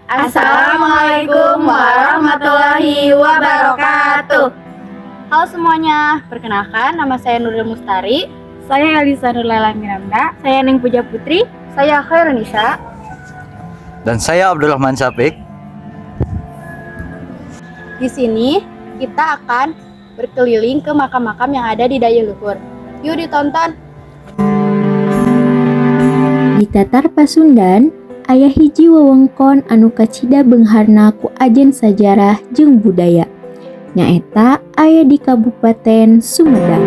Assalamualaikum warahmatullahi wabarakatuh. Halo semuanya, perkenalkan nama saya Nurul Mustari. Saya Elisa Nurlela Miranda. Saya Neng Puja Putri. Saya Khairunisa. Dan saya Abdurrahman Syafiq. Di sini kita akan berkeliling ke makam-makam yang ada di Daya Luhur. Yuk ditonton. Di Tatar Pasundan, aya hiji wewengkon anu kacida beungharna ku ajen sajarah jeung budaya. Nyaeta aya di Kabupaten Sumedang.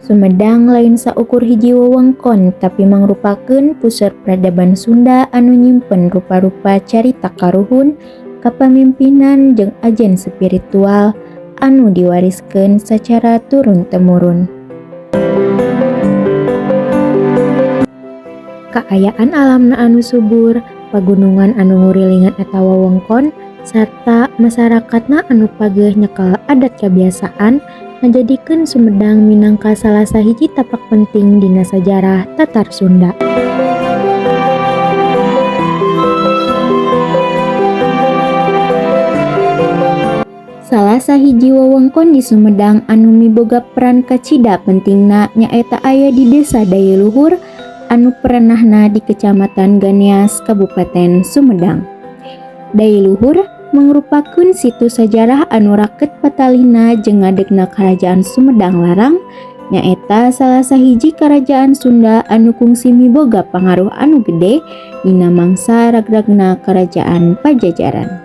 Sumedang lain saukur hiji wewengkon tapi mangrupakeun puseur peradaban Sunda anu nyimpen rupa-rupa carita karuhun, kapamimpinan jeung ajen spiritual anu diwariskeun sacara turun-temurun. Kaayaan alamna anu subur, pagunungan anu ngurilingan eta wewengkon, sarta masyarakatna anu pageuh nyekel adat kebiasaan ngajadikeun Sumedang minangka salah sahiji tapak penting dina sajarah Tatar Sunda. Salah sahiji wewengkon di Sumedang anu miboga peran kacida pentingna nyaeta aya di Desa Daya Luhur anu perenahna di Kecamatan Ganeas, Kabupaten Sumedang. Daya Luhur mangrupakeun situs sajarah anu raket patalina jeung ngadegna Karajaan Sumedang Larang, nyaeta salah sahiji karajaan Sunda anu kungsi miboga pangaruh anu gede dina mangsa ragragna Karajaan Pajajaran.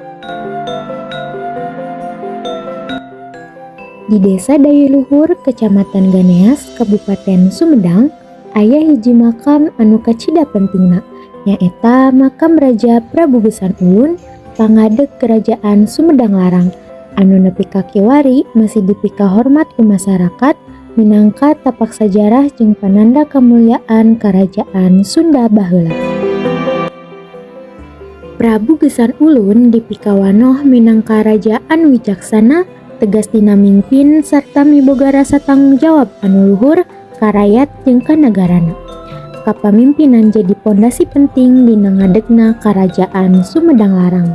Di Desa Daya Luhur, Kecamatan Ganeas, Kabupaten Sumedang, aya hiji makam anu kacida pentingna, nyaeta makam Raja Prabu Gesan Ulun, pangadeg Kerajaan Sumedang Larang, anu nepi ka kiwari masih dipika hormat ku masyarakat minangka tapak sajarah jeung pananda kamulyaan Karajaan Sunda baheula. Prabu Gesan Ulun dipika wanoh minangka raja anu wicaksana, tegas dina mingpin sarta miboga rasa tanggung jawab anu luhur ka rakyat jeung ka nagarana. Kapamimpinan jadi pondasi penting dina ngadegna Karajaan Sumedang Larang.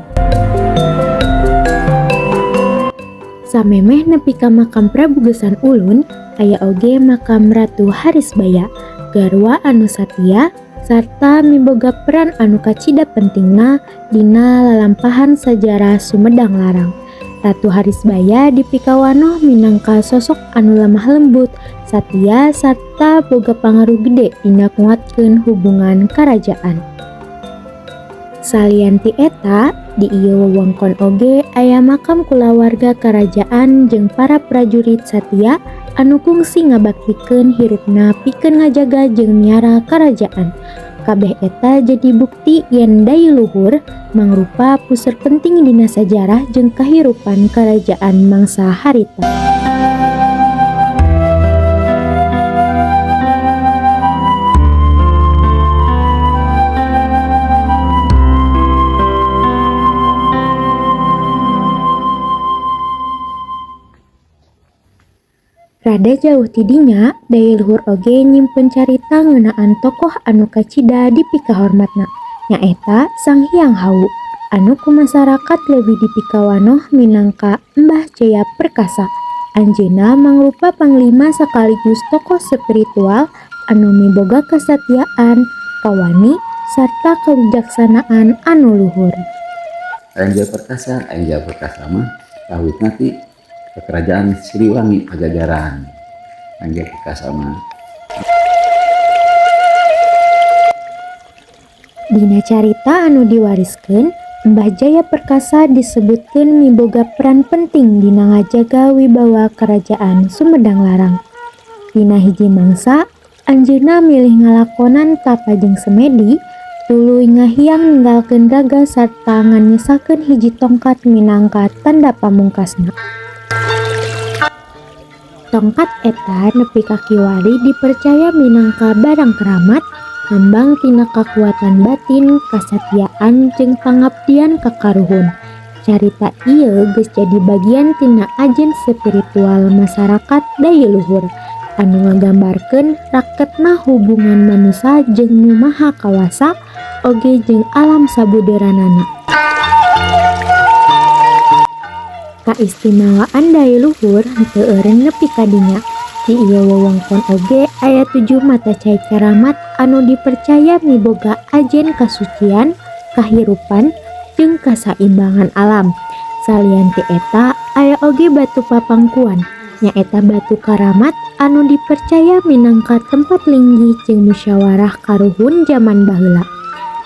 Samemeh nepi ka makam Prabu Gesan Ulun, aya oge makam Ratu Harisbaya, garwa anu satia sarta miboga peran anu kacida pentingna dina lalampahan sajarah Sumedang Larang. Ratu Harisbaya dipika wanoh minangka sosok anu lemah lembut, satia sarta boga pangaruh gede dina nguatkeun hubungan karajaan. Salianti eta, di ieu wewengkon oge aya makam kulawarga karajaan jeung para prajurit satia anu kungsi ngabaktikeun hirupna pikeun ngajaga jeung miara karajaan. Kabeh eta jadi bukti yen Daya Luhur mangrupa puseur penting dina sajarah jeung kahirupan karajaan mangsa harita. Rada jauh tidinya, Daya Luhur oge nyimpen carita ngeunaan tokoh anu kacida dipika hormatna, nyaeta Sang Hyang Hawu, anu ku masyarakat leuwih dipika wanoh minangka Mbah Jaya Perkasa. Anjeunna mangrupa panglima sakaligus tokoh spiritual anu miboga kesatiaan, kawani, sarta kawijaksanaan anu luhur. Jaya Perkasa mah kawitna ti Kerajaan Siliwangi Pajajaran. Jaya Perkasa mah dina carita anu diwariskeun, Mbah Jaya Perkasa disebutkeun miboga peran penting dina ngajaga wibawa Karajaan Sumedang Larang. Dina hiji mangsa, anjeunna milih ngalakonan tapa jeung semedi, tuluy ngahiang ninggalkeun raga sarta nganyesakeun hiji tongkat minangka tanda pamungkasna. Tongkat eta nepi ka kiwari dipercaya minangka barang keramat, lambang tina kakuatan batin, kasatiaan jeung pangabdian ka karuhun. Carita ieu geus jadi bagian tina ajen spiritual masyarakat Daya Luhur anu ngagambarkeun raketna hubungan manusia jeung Nu Maha Kawasa oge jeung alam sabuderanana. Kaistimewaan daya luhur henteu eureun nepi ka dinya. Di ieu wewengkon oge aya 7 mata cai keramat anu dipercaya miboga ajen kasucian, kahirupan, jeung kasaimbangan alam. Salian ti eta aya oge batu papangkuan, nyaeta batu karamat anu dipercaya minangka tempat linggi jeung musyawarah karuhun zaman baheula.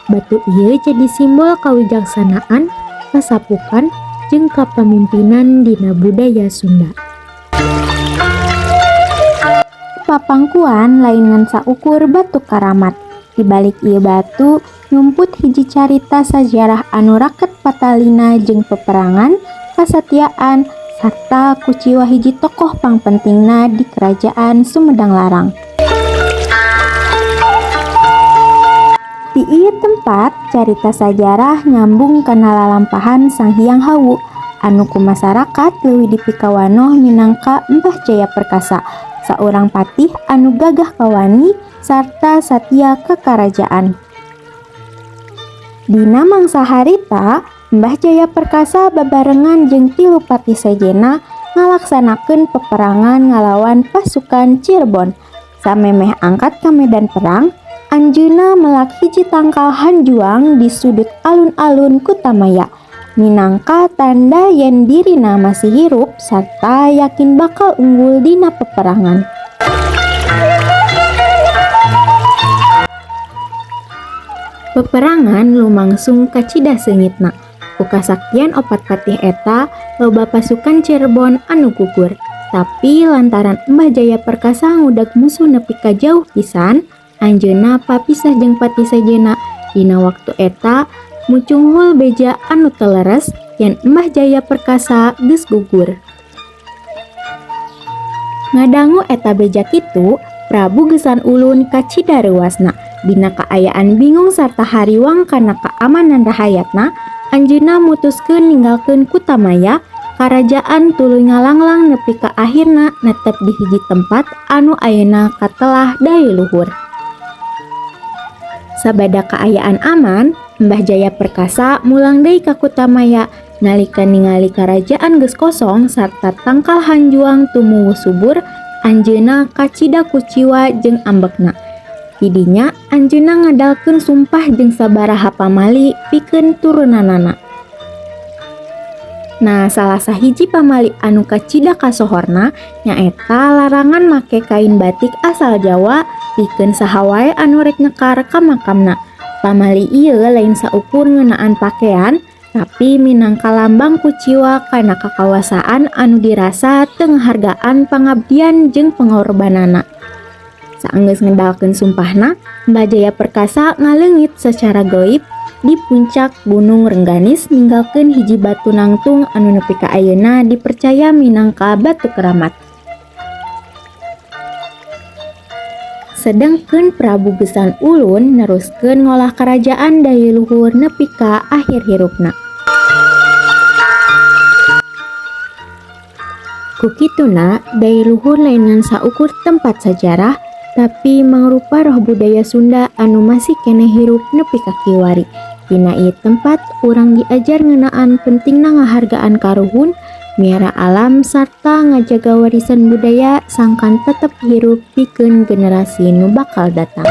Batu ieu jadi simbol kawijaksanaan, kasapukan, jeung kapamimpinan dina budaya Sunda. Papangkuan lain saukur batu karamat. Di balik ieu batu nyumput hiji carita sajarah anu raket patalina jeung peperangan, kasatiaan, sarta kuciwa hiji tokoh pangpentingna di kerajaan Sumedang Larang. Di ieu tempat carita sajarah nyambung kana lalampahan Sang Hyang Hawu anu ku masyarakat leuwih dipikawanoh minangka Mbah Jaya Perkasa, saurang patih anu gagah kawani sarta satia ka karajaan. Dina mangsa harita Mbah Jaya Perkasa babarengan jeung 3 patih sejenna ngalaksanakeun peperangan ngalawan pasukan Cirebon. Samemeh angkat ka medan perang, anjeunna melak hiji tangkal hanjuang di sudut alun-alun Kutamaya, minangka tanda yen dirina masih hirup sarta yakin bakal unggul dina peperangan. Peperangan lumangsung kacida seungitna. Ku kasaktian opat patih eta loba pasukan Cirebon anu gugur. Tapi lantaran Mbah Jaya Perkasa ngudag musuh nepi ka jauh pisan, anjeunna papisah jeung patih sejenna. Dina waktu eta mucunghul beja anu teu leres yen Mbah Jaya Perkasa geus gugur. Ngadangu eta beja kitu, Prabu Gesan ulun ka Cidarewasna. Dina kaayaan bingung sarta hariwang kana keamanan rahayatna, anjeunna mutuskeun ninggalkeun Kutamaya, karajaan tuluy ngalanglang nepi ka akhirna netep di hiji tempat anu ayeuna katelah daya luhur. Sabada kaayaan aman, Mbah Jaya Perkasa mulang deui ka Kutamaya nalika ningali karajaan geus kosong sarta tangkal hanjuang tumuwuh subur, anjeunna kacida kuciwa jeung ambekna. Didinya anjeunna ngadalkeun sumpah jeung sabaraha pamali pikeun turunanana. Nah, salah sahiji pamali anu kacida kasohorna nyaeta larangan make kain batik asal Jawa pikeun saha wae anu rek nyekar ka makamna. Pamali ieu lain saukur ngeunaan pakaian, tapi minangka lambang kuciwa kana kakawasaan anu dirasa teu ngahargaan pangabdian jeung pangorbanana. Saenggeus ngedalkeun sumpahna, Mbah Jaya Perkasa ngaleungit secara gaib di puncak Gunung Rengganis ninggalkeun hiji batu nangtung anu nepi ka ayeuna dipercaya minangka batu keramat. Sedengkeun Prabu Gesan ulun neruskeun ngolah karajaan daya luhur nepi ka akhir hirupna. Kukituna daya luhur lain saukur tempat sajarah, tapi mangrupa roh budaya Sunda anu masih keneh hirup nepi ka kiwari. Dina ieu tempat urang diajar ngeunaan pentingna ngahargaan karuhun, miara alam sarta ngajaga warisan budaya sangkan tetep hirup pikeun generasi nu bakal datang.